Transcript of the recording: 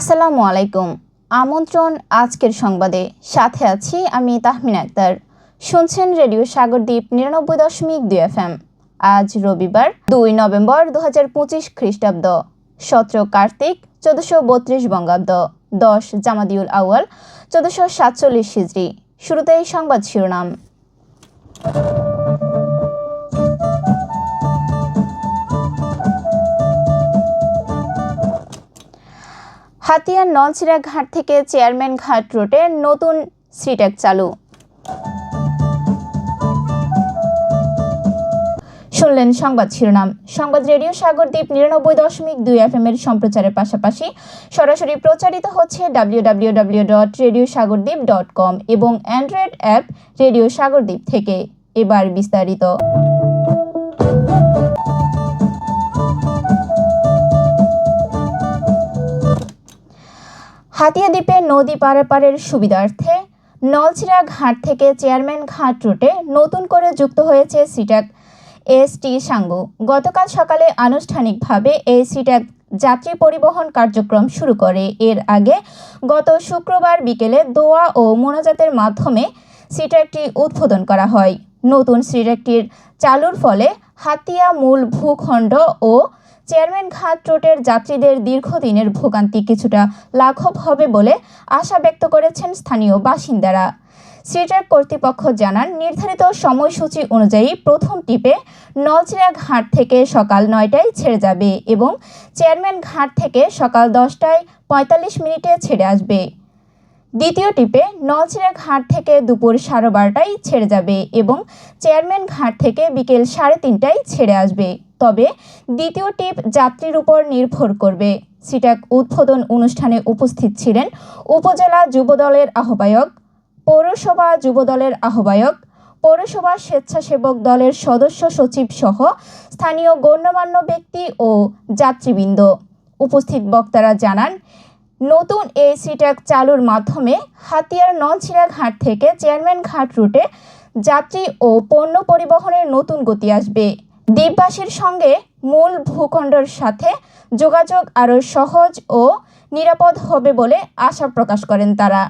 আসসালামু আলাইকুম। আমন্ত্রণ আজকের সংবাদে। সাথে আছি আমি তাহমিনা আক্তার। শুনছেন রেডিও সাগরদ্বীপ ৯৯.২ FM। আজ রবিবার ২ নভেম্বর ২০২৫ খ্রিস্টাব্দ, ১৭ কার্তিক ১৪৩২ বঙ্গাব্দ, ১০ জামাদিউল আউয়াল ১৪৪৭ হিজরি। শুরুতেই সংবাদ শিরোনাম। হাতিয়ার নলছিড়া ঘাট থেকে চেয়ারম্যান ঘাট রুটে নতুন সিট্যাগ চালু। শুনলেন সংবাদ শিরোনাম। সংবাদ রেডিও সাগরদ্বীপ ৯৯.২ FM এর সম্প্রচারের পাশাপাশি সরাসরি প্রচারিত হচ্ছে www.radiosagordip.com এবং অ্যান্ড্রয়েড অ্যাপ রেডিও সাগরদ্বীপ থেকে। এবার বিস্তারিত। হাতিয়া দ্বীপে নদী পারাপারের সুবিধার্থে নলছিড়া ঘাট থেকে চেয়ারম্যান ঘাট রুটে নতুন করে যুক্ত হয়েছে সিট্যাগ এসটি সাঙ্গু। গতকাল সকালে আনুষ্ঠানিকভাবে এই সিট্যাগ যাত্রী পরিবহন কার্যক্রম শুরু করে। এর আগে গত শুক্রবার বিকেলে দোয়া ও মোনাজাতের মাধ্যমে সিট্যাগটি উদ্বোধন করা হয়। নতুন সিট্যাগটির চালুর ফলে হাতিয়া মূল ভূখণ্ড ও চেয়ারম্যান ঘাট রুটের যাত্রীদের দীর্ঘদিনের ভোগান্তি কিছুটা লাঘব হবে বলে আশা ব্যক্ত করেছেন স্থানীয় বাসিন্দারা। সিট্যাগ কর্তৃপক্ষ জানান, নির্ধারিত সময়সূচি অনুযায়ী প্রথম টিপে নলছিড়া ঘাট থেকে সকাল ৯টায় ছেড়ে যাবে এবং চেয়ারম্যান ঘাট থেকে সকাল 10:45 ছেড়ে আসবে। দ্বিতীয় টিপে নলছিড়া ঘাট থেকে দুপুর 12:30টায় ছেড়ে যাবে এবং চেয়ারম্যান ঘাট থেকে বিকেল 3:30টায় ছেড়ে আসবে। তবে দ্বিতীয় টিপ যাত্রীর উপর নির্ভর করবে। সিট্যাগ উদ্বোধন অনুষ্ঠানে উপস্থিত ছিলেন উপজেলা যুবদলের আহ্বায়ক, পৌরসভা যুবদলের আহ্বায়ক, পৌরসভা স্বেচ্ছাসেবক দলের সদস্য সচিব সহ স্থানীয় গণ্যমান্য ব্যক্তি ও যাত্রীবৃন্দ। উপস্থিত বক্তারা জানান, নতুন এই সিট্যাগ চালুর মাধ্যমে হাতিয়ার নলছিড়া ঘাট থেকে চেয়ারম্যান ঘাট রুটে যাত্রী ও পণ্য পরিবহনের নতুন গতি আসবে। দ্বীপবাসীর সঙ্গে মূল ভূখণ্ডের সাথে যোগাযোগ আরও সহজ ও নিরাপদ হবে বলে আশা প্রকাশ করেন তারা।